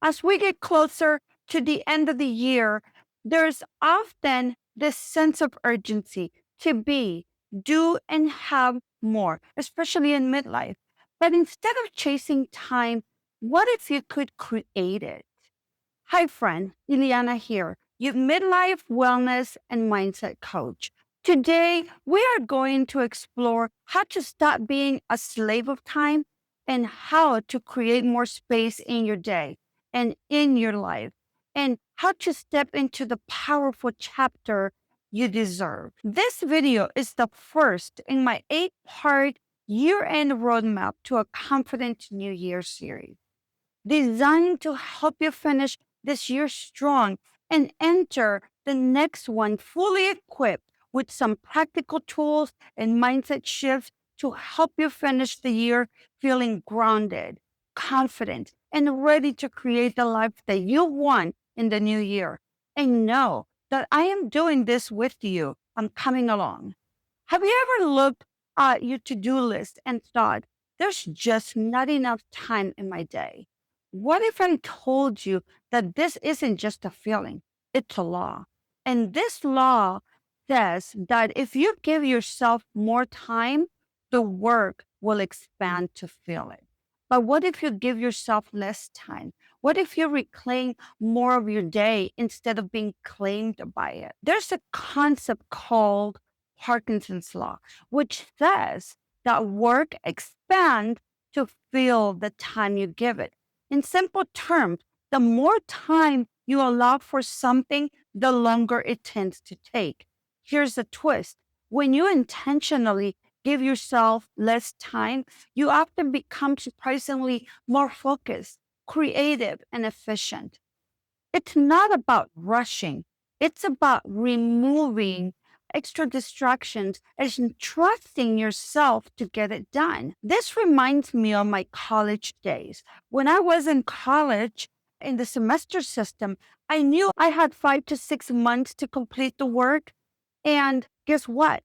As we get closer to the end of the year, there's often this sense of urgency to be, do, and have more, especially in midlife. But instead of chasing time, what if you could create it? Hi, friend. Ileana here, your midlife wellness and mindset coach. Today, we are going to explore how to stop being a slave of time and how to create more space in your day and in your life, and how to step into the powerful chapter you deserve. This video is the first in my 8-part year-end roadmap to a confident New Year series designed to help you finish this year strong and enter the next one fully equipped with some practical tools and mindset shifts to help you finish the year feeling grounded, confident, and ready to create the life that you want in the new year. And know that I am doing this with you. I'm coming along. Have you ever looked at your to-do list and thought, there's just not enough time in my day? What if I told you that this isn't just a feeling, it's a law? And this law says that if you give yourself more time, the work will expand to fill it. But what if you give yourself less time? What if you reclaim more of your day instead of being claimed by it? There's a concept called Parkinson's law, which says that work expands to fill the time you give it. In simple terms, the more time you allow for something, the longer it tends to take. Here's the twist. When you intentionally give yourself less time, you often become surprisingly more focused, creative, and efficient. It's not about rushing. It's about removing extra distractions and trusting yourself to get it done. This reminds me of my college days. When I was in college, in the semester system, I knew I had 5 to 6 months to complete the work. And guess what?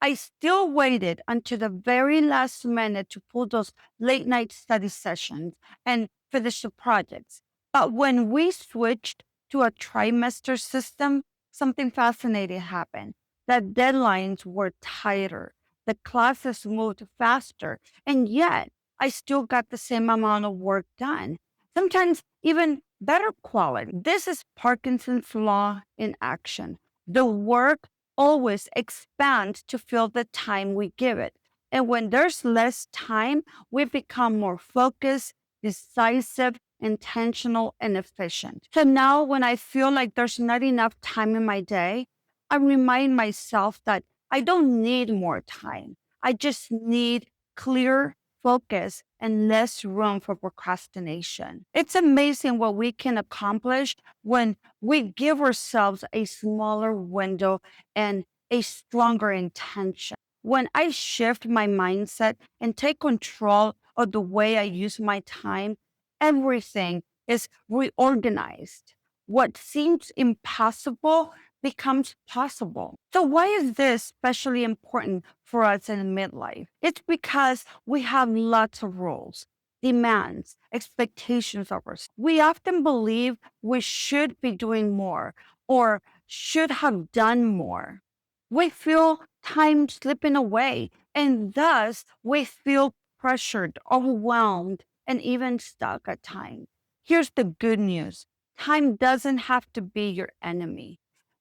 I still waited until the very last minute to pull those late night study sessions and finish the projects. But when we switched to a trimester system, something fascinating happened. The deadlines were tighter, the classes moved faster, and yet I still got the same amount of work done, sometimes even better quality. This is Parkinson's law in action. The work always expands to fill the time we give it. And when there's less time, we become more focused, decisive, intentional, and efficient. So now when I feel like there's not enough time in my day, I remind myself that I don't need more time. I just need clear focus and less room for procrastination. It's amazing what we can accomplish when we give ourselves a smaller window and a stronger intention. When I shift my mindset and take control of the way I use my time, everything is reorganized. What seems impossible becomes possible. So, why is this especially important for us in midlife? It's because we have lots of rules, demands, expectations of us. We often believe we should be doing more or should have done more. We feel time slipping away, and thus we feel pressured, overwhelmed, and even stuck at times. Here's the good news: time doesn't have to be your enemy.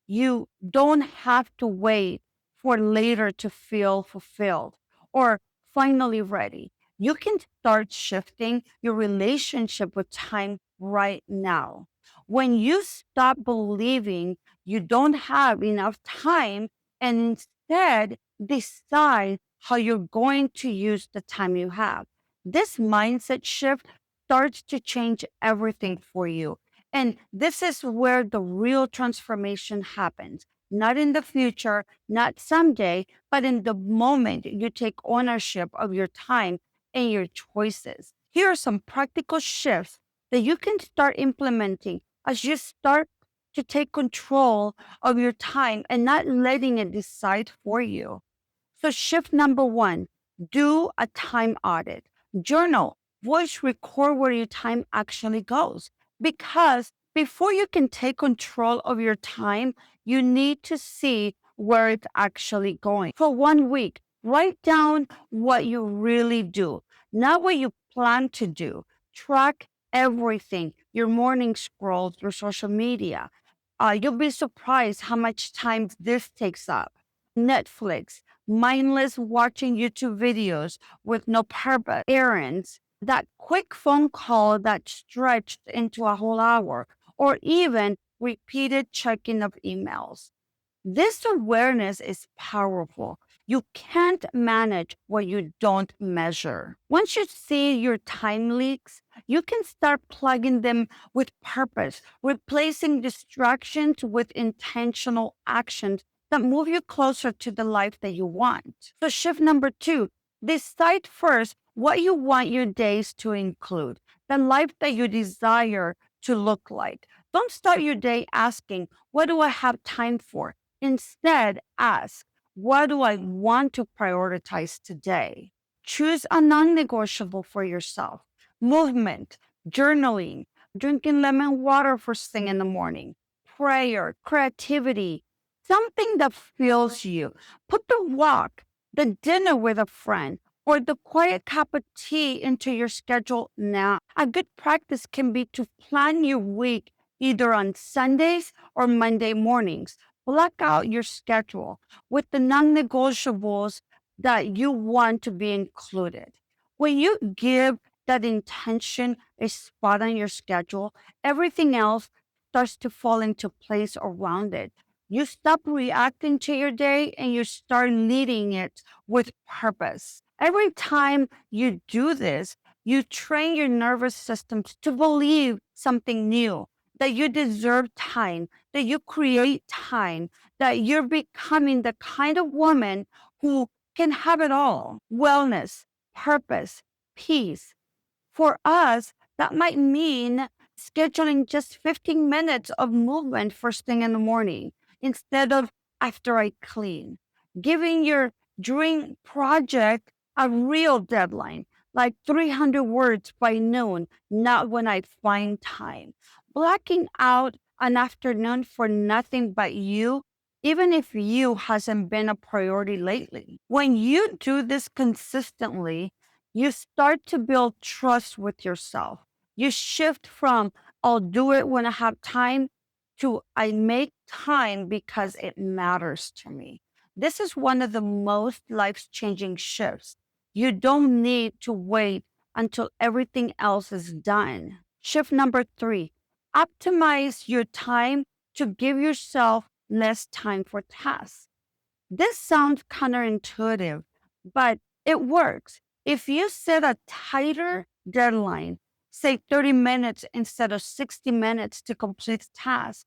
You don't have to wait for later to feel fulfilled or finally ready. You can start shifting your relationship with time right now. When you stop believing you don't have enough time and instead decide how you're going to use the time you have, this mindset shift starts to change everything for you. And this is where the real transformation happens. Not in the future, not someday, but in the moment you take ownership of your time and your choices. Here are some practical shifts that you can start implementing as you start to take control of your time and not letting it decide for you. So, shift number one, do a time audit. Journal, voice record where your time actually goes. Because before you can take control of your time, you need to see where it's actually going. For 1 week, write down what you really do, not what you plan to do. Track everything, your morning scroll through social media. You'll be surprised how much time this takes up. Netflix, mindless watching YouTube videos with no purpose, errands, that quick phone call that stretched into a whole hour, or even repeated checking of emails. This awareness is powerful. You can't manage what you don't measure. Once you see your time leaks, you can start plugging them with purpose, replacing distractions with intentional actions that move you closer to the life that you want. So, shift number two, decide first what you want your days to include, the life that you desire to look like. Don't start your day asking, what do I have time for? Instead, ask, what do I want to prioritize today? Choose a non negotiable for yourself. Movement, journaling, drinking lemon water first thing in the morning, prayer, creativity, something that fills you. Put the walk, the dinner with a friend, or the quiet cup of tea into your schedule now. A good practice can be to plan your week either on Sundays or Monday mornings. Block out your schedule with the non negotiables that you want to be included. When you give that intention a spot on your schedule, everything else starts to fall into place around it. You stop reacting to your day and you start leading it with purpose. Every time you do this, you train your nervous system to believe something new, that you deserve time, that you create time, that you're becoming the kind of woman who can have it all: wellness, purpose, peace. For us, that might mean scheduling just 15 minutes of movement first thing in the morning instead of after I clean. Giving your dream project a real deadline, like 300 words by noon, not when I find time. Blocking out an afternoon for nothing but you, even if you hasn't been a priority lately. When you do this consistently, you start to build trust with yourself. You shift from I'll do it when I have time to I make time because it matters to me. This is one of the most life changing shifts. You don't need to wait until everything else is done. Shift number three, optimize your time to give yourself less time for tasks. This sounds counterintuitive, but it works. If you set a tighter deadline, say 30 minutes instead of 60 minutes to complete tasks,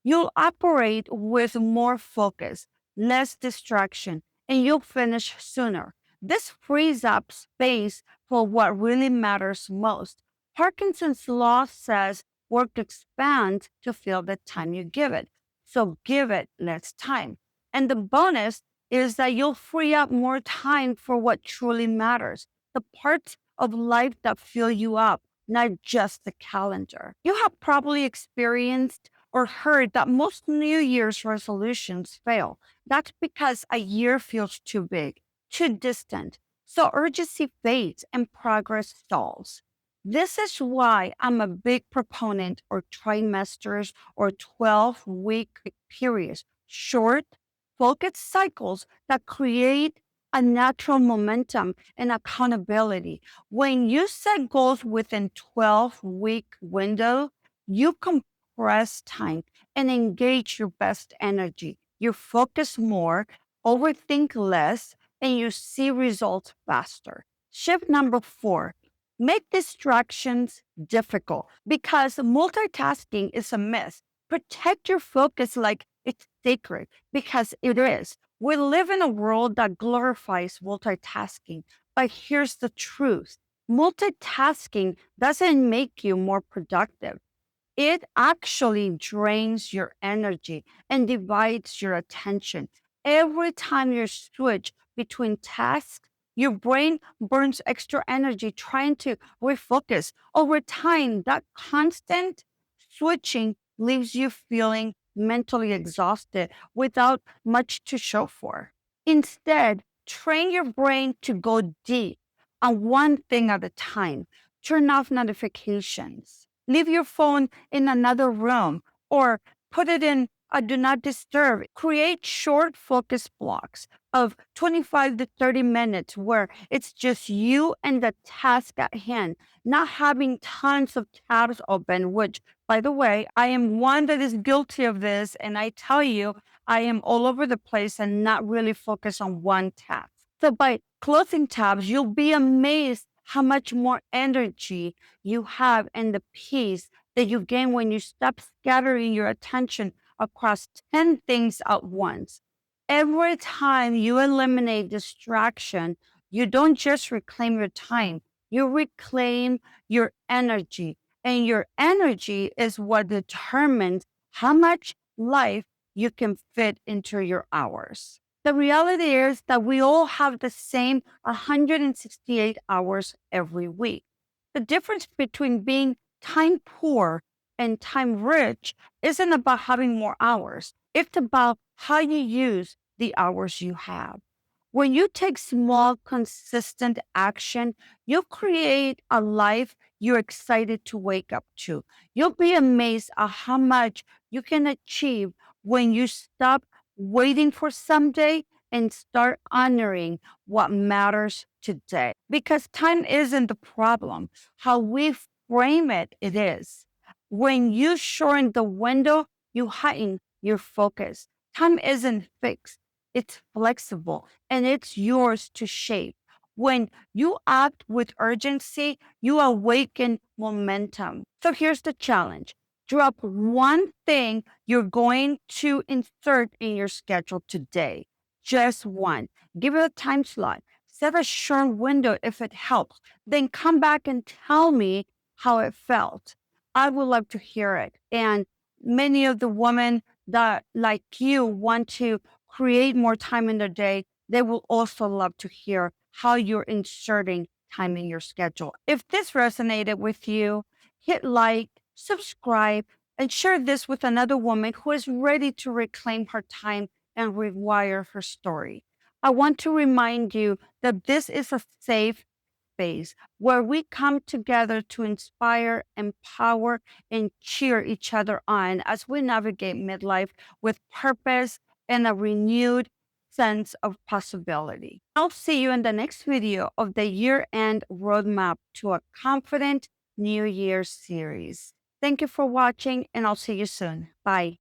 you'll operate with more focus, less distraction, and you'll finish sooner. This frees up space for what really matters most. Parkinson's law says work expands to fill the time you give it. So give it less time. And the bonus is that you'll free up more time for what truly matters, the parts of life that fill you up, not just the calendar. You have probably experienced or heard that most New Year's resolutions fail. That's because a year feels too big, too distant. So urgency fades and progress stalls. This is why I'm a big proponent of trimesters or 12-week periods, short, focused cycles that create a natural momentum and accountability. When you set goals within 12-week window, you compress time and engage your best energy. You focus more, overthink less, and you see results faster. Shift number four, make distractions difficult because multitasking is a myth. Protect your focus like it's sacred because it is. We live in a world that glorifies multitasking, but here's the truth: multitasking doesn't make you more productive. It actually drains your energy and divides your attention. Every time you switch between tasks, your brain burns extra energy trying to refocus. Over time, that constant switching leaves you feeling mentally exhausted without much to show for. Instead, train your brain to go deep on one thing at a time. Turn off notifications. Leave your phone in another room or put it in a do not disturb. Create short focus blocks of 25 to 30 minutes where it's just you and the task at hand, not having tons of tabs open, which, by the way, I am one that is guilty of this. And I tell you, I am all over the place and not really focused on one task. So by closing tabs, you'll be amazed how much more energy you have and the peace that you gain when you stop scattering your attention across 10 things at once. Every time you eliminate distraction, you don't just reclaim your time, you reclaim your energy. And your energy is what determines how much life you can fit into your hours. The reality is that we all have the same 168 hours every week. The difference between being time poor and time rich isn't about having more hours. It's about how you use the hours you have. When you take small, consistent action, you'll create a life you're excited to wake up to. You'll be amazed at how much you can achieve when you stop waiting for someday and start honoring what matters today. Because time isn't the problem. How we frame it, it is. When you shorten the window, you heighten your focus. Time isn't fixed, it's flexible and it's yours to shape. When you act with urgency, you awaken momentum. So here's the challenge: drop one thing you're going to insert in your schedule today. Just one. Give it a time slot. Set a short window if it helps. Then come back and tell me how it felt. I would love to hear it. And many of the women that, like you, want to create more time in their day, they will also love to hear how you're inserting time in your schedule. If this resonated with you, hit like, subscribe, and share this with another woman who is ready to reclaim her time and rewire her story. I want to remind you that this is a safe space where we come together to inspire, empower, and cheer each other on as we navigate midlife with purpose and a renewed sense of possibility. I'll see you in the next video of the year-end roadmap to a confident New Year series. Thank you for watching, and I'll see you soon. Bye.